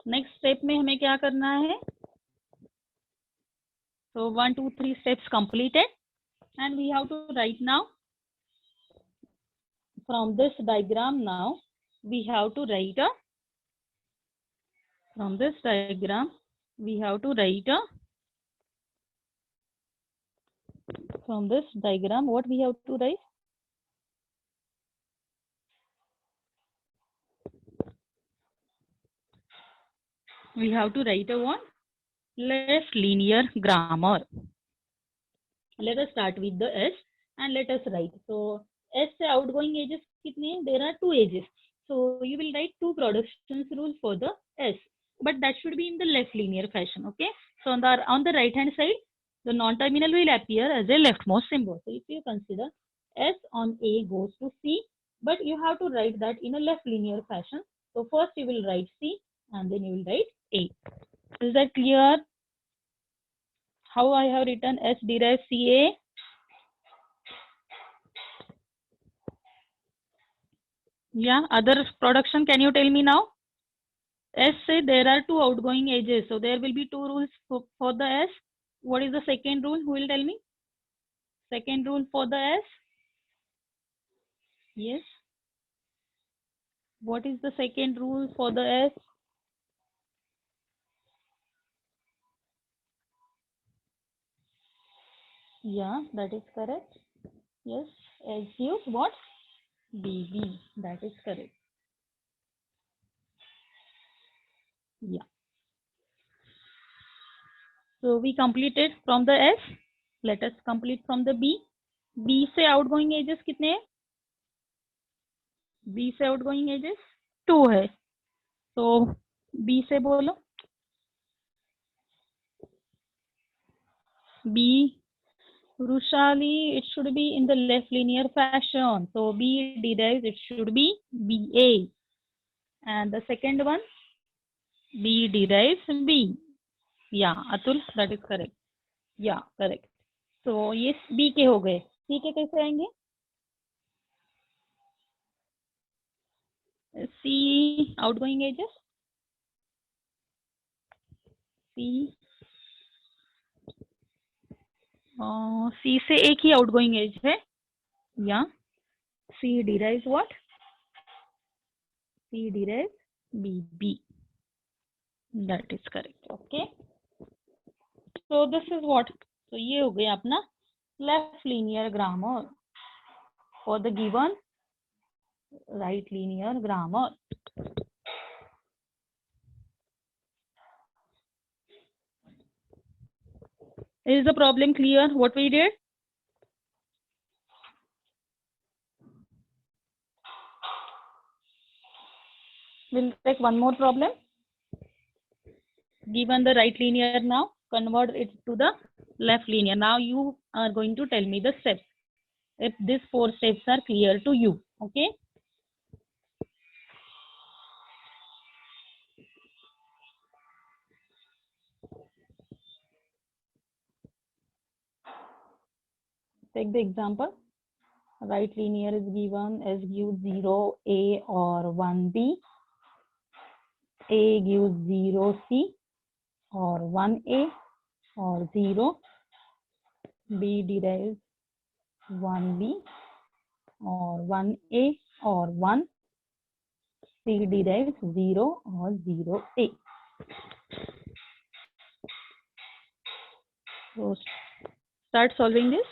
Next step में हमें क्या करना है? So 1, 2, 3 steps completed. and we have to write now from this diagram. Now we have to write a, from this diagram we have to write a, from this diagram what we have to write? We have to write a one left linear grammar. Let us start with the S and let us write. So S से outgoing edges कितने हैं? There are two edges. So you will write two productions rules for the S, but that should be in the left linear fashion. Okay. So on the right hand side, the non-terminal will appear as a leftmost symbol. So if you consider S on A goes to C, but you have to write that in a left linear fashion. So first you will write C and then you will write A. Is that clear? How I have written S derives CA? Yeah, other production, can you tell me now? S say there are two outgoing edges, so there will be two rules for the S. What is the second rule? Who will tell me? Second rule for the S? Yes. What is the second rule for the S? Yeah, that is correct. Yes, S gives what? BB. That is correct. Yeah. So we completed from the S. Let us complete from the B. B से outgoing edges कितने हैं? B से outgoing edges 2 है. So B से बोलो. B, Rushali, it should be in the left linear fashion. So B derives, it should be BA. And the second one, B derives B. Yeah, Atul, that is correct. Yeah, correct. So yes, B के हो गए. C के कैसे आएंगे? C outgoing edges. C C से एक ही outgoing edge है. Yeah. C derives what? C derives BB. That is correct. Okay. So this is what? So ये हो गया अपना left linear grammar for the given right linear grammar. Is the problem clear what we did? We'll take one more problem. Given the right linear now, convert it to the left linear. Now you are going to tell me the steps. If these 4 steps are clear to you, okay? Take the example. Right linear is given as gives 0, A or 1B. A gives 0C or 1A or 0. B derives 1B or 1A or 1. C derives 0 or 0A. So start solving this.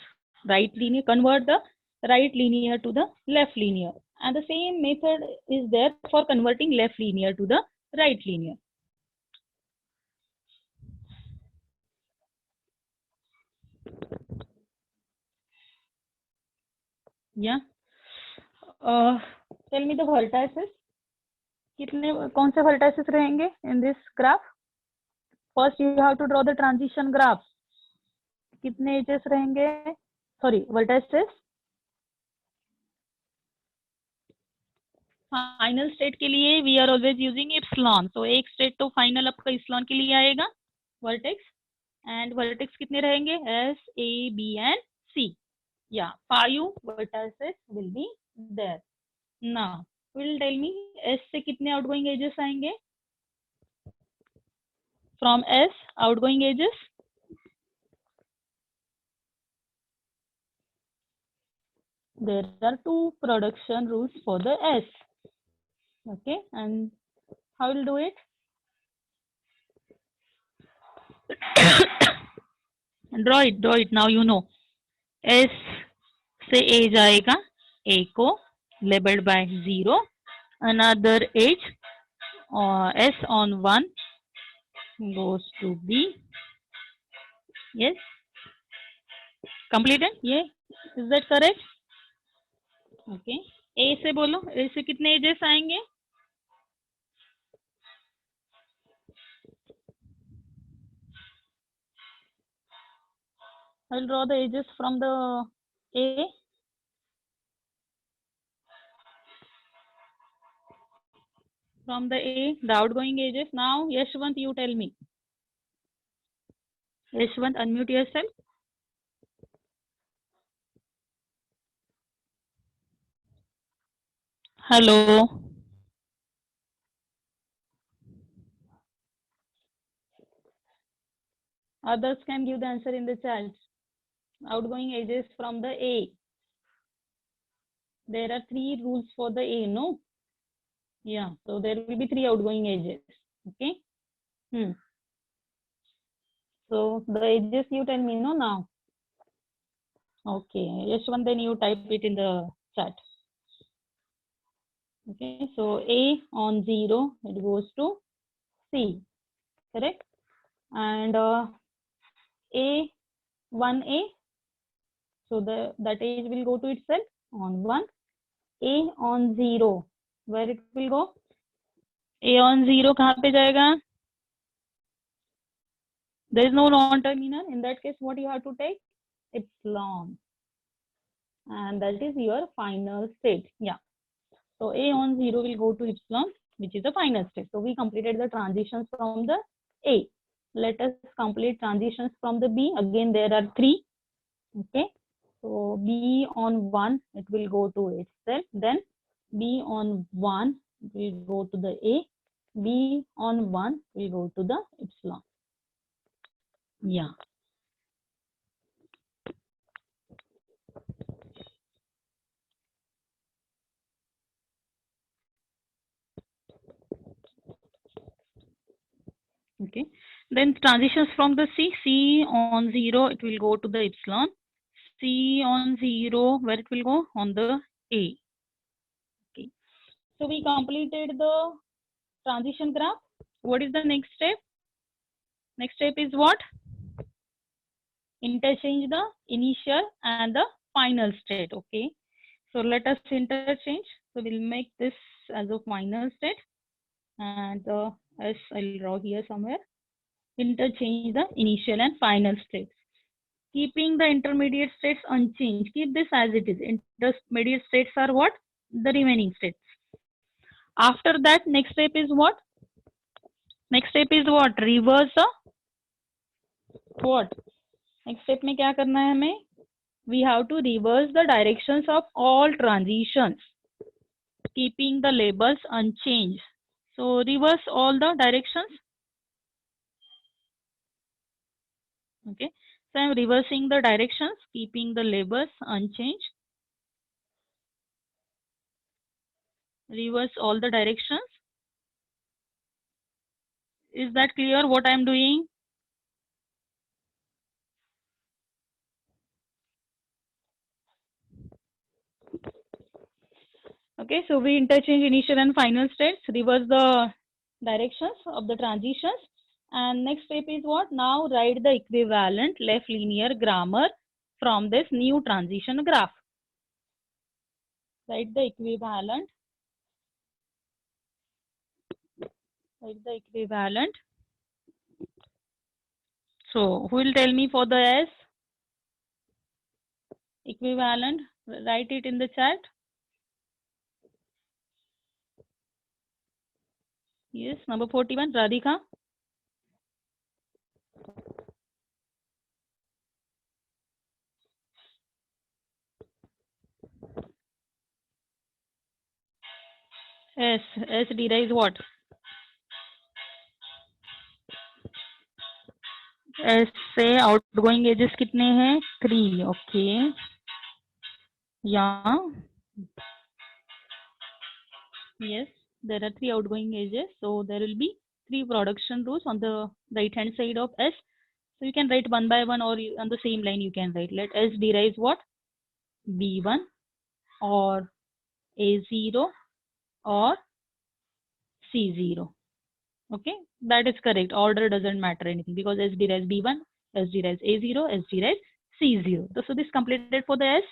Right linear, convert the right linear to the left linear. And the same method is there for converting left linear to the right linear. Yeah. Tell me the vertices. कितने कौन से vertices रहेंगे in this graph? First you have to draw the transition graph. कितने edges रहेंगे? Sorry, vertices. Final state के लिए we are always using epsilon. So एक state तो फाइनल आपका एप्सिलॉन के लिए आएगा वर्टेक्स. एंड वर्टेक्स कितने रहेंगे? S, A, B and C. या 5 vertices will be there. Now will tell me S से कितने आउटगोइंग एजेस आएंगे? From S outgoing edges there are two production rules for the S. Okay, and how will do it? draw it now, you know. S से A जाएगा, A को labeled by 0, another H S on 1 goes to B. Yes, completed? Yeah, is that correct? Okay, A से बोलो, A से कितने edges आएंगे? I'll draw the edges from the A. From the A, the outgoing edges. Now, Yashwant, you tell me. Yashwant, unmute yourself. Hello. Others can give the answer in the chat. Outgoing edges from the A. There are 3 rules for the A, no? Yeah, so there will be 3 outgoing edges. Okay. So the edges you tell me, no, now. Okay, Yashwant, then you type it in the chat. Okay, so A on 0, it goes to C, correct? And A, 1A, so that edge will go to itself on 1. A on 0, where it will go? A on 0 कहाँ पे जाएगा? There is no non-terminal. In that case, what you have to take? Epsilon. And that is your final state. Yeah. So A on 0 will go to epsilon, which is the final state. So we completed the transitions from the A. Let us complete transitions from the B. Again, there are 3. Okay. So B on 1, it will go to itself. Then B on 1 will go to the A. B on 1 will go to the epsilon. Yeah. Okay. Then transitions from the C on 0, it will go to the epsilon. C on 0, where it will go? On the A. Okay. So we completed the transition graph. What is the next step? Next step is what? Interchange the initial and the final state. Okay. So let us interchange. So we'll make this as a final state. And as I'll draw here somewhere. Interchange the initial and final states. Keeping the intermediate states unchanged. Keep this as it is. Intermediate states are what? The remaining states. After that, next step is what? Next step is what? Reverse what? Next step में क्या करना है हमें? We have to reverse the directions of all transitions, keeping the labels unchanged. So reverse all the directions. Okay. So I'm reversing the directions, keeping the labels unchanged. Reverse all the directions. Is that clear what I'm doing? Okay, so we interchange initial and final states, reverse the directions of the transitions. And next step is what? Now write the equivalent left linear grammar from this new transition graph. Write the equivalent. Write the equivalent. So who will tell me for the S? Equivalent. Write it in the chat. Yes, number 41, Radhika. S derives what? S से outgoing edges कितने हैं? 3. Okay. Yeah. Yes, there are three outgoing edges. So there will be three production rows on the right hand side of S. So you can write one by one, or on the same line you can write. Let S derives what? B1 or A0 or C0. Okay, that is correct. Order doesn't matter anything because S derives B1, S derives A0, S derives C0. So this completed for the S.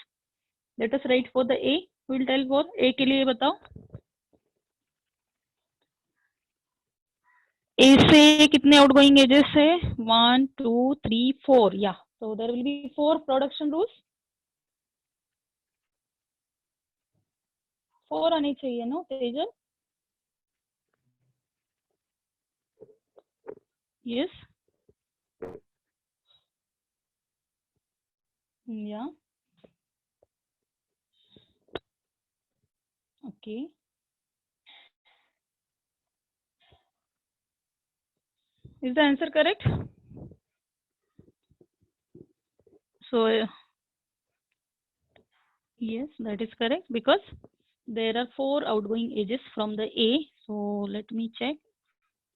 Let us write for the A. We will tell for A के लिए बताओ. A से कितने outgoing edges है? 1, 2, 3, 4. Yeah. So there will be 4 production rules. 4 आने चाहिए ना Tejal? Yes. Yeah. Okay. Is the answer correct? So yes, that is correct because there are 4 outgoing edges from the A. So let me check.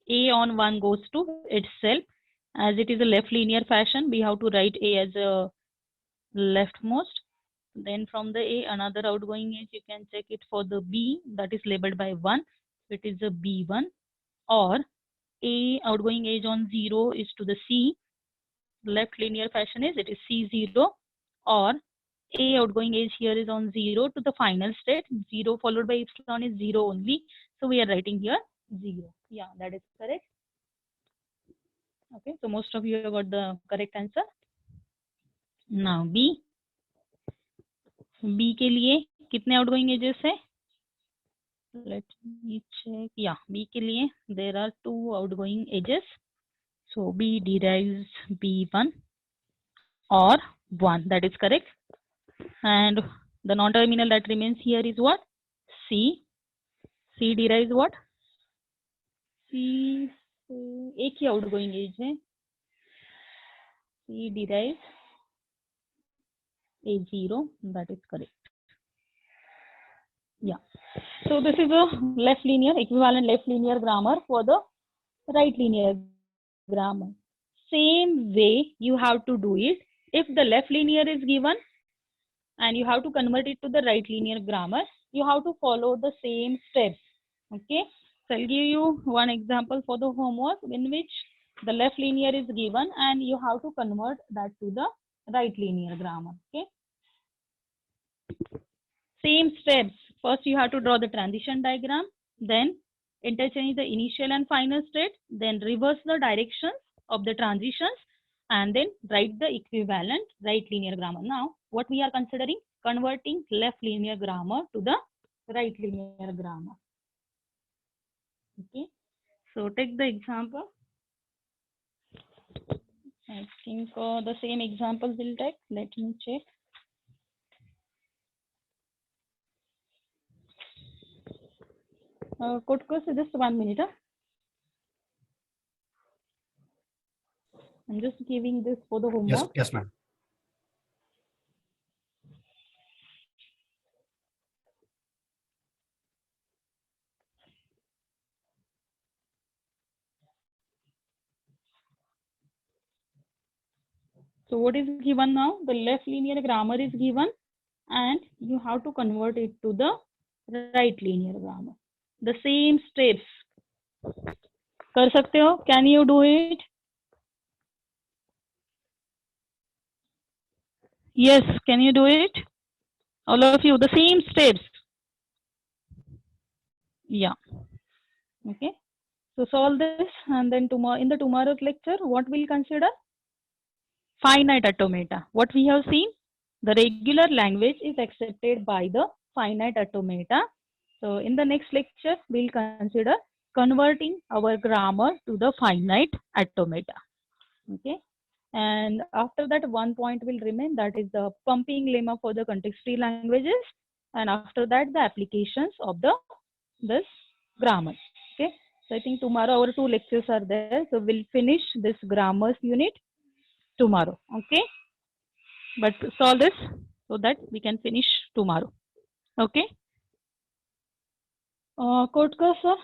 A on 1 goes to itself. As it is a left linear fashion, we have to write A as a leftmost. Then from the A, another outgoing edge, you can check it for the B that is labeled by 1. It is a B1, or A outgoing edge on 0 is to the C. Left linear fashion is it is C0, or A outgoing edge here is on 0 to the final state. 0 followed by epsilon is 0 only. So we are writing here 0. Yeah, that is correct. Okay, so most of you have got the correct answer. Now B. B के लिए कितने outgoing edges है? Let me check. Yeah, B के लिए there are 2 outgoing edges. So B derives B1 or 1. That is correct. And the non-terminal that remains here is what? C. C derives what? C एक ही outgoing edge है. C derives A0. That is correct. Yeah. So this is a left linear, equivalent left linear grammar for the right linear grammar. Same way you have to do it. If the left linear is given and you have to convert it to the right linear grammar, you have to follow the same steps. Okay. So I'll give you one example for the homework in which the left linear is given and you have to convert that to the right linear grammar. Okay. Same steps. First, you have to draw the transition diagram, then interchange the initial and final state, then reverse the directions of the transitions, and then write the equivalent right linear grammar. Now, what we are considering? Converting left linear grammar to the right linear grammar. Okay. So, take the example. I think the same example will take. Let me check. Could just 1 minute. I'm just giving this for the homework. Yes, ma'am. So what is given now? The left linear grammar is given and you have to convert it to the right linear grammar. The same steps. कर सकते हो? Can you do it? Yes, can you do it? All of you, the same steps. Yeah. Okay. So solve this and then tomorrow in the tomorrow's lecture, what we'll consider? Finite automata. What we have seen? The regular language is accepted by the finite automata. So in the next lecture, we'll consider converting our grammar to the finite automata. Okay. And after that, one point will remain, that is the pumping lemma for the context-free languages. And after that, the applications of this grammar. Okay. So I think tomorrow our 2 lectures are there. So we'll finish this grammars unit tomorrow. Okay. But solve this so that we can finish tomorrow. Okay. Kotkar sir,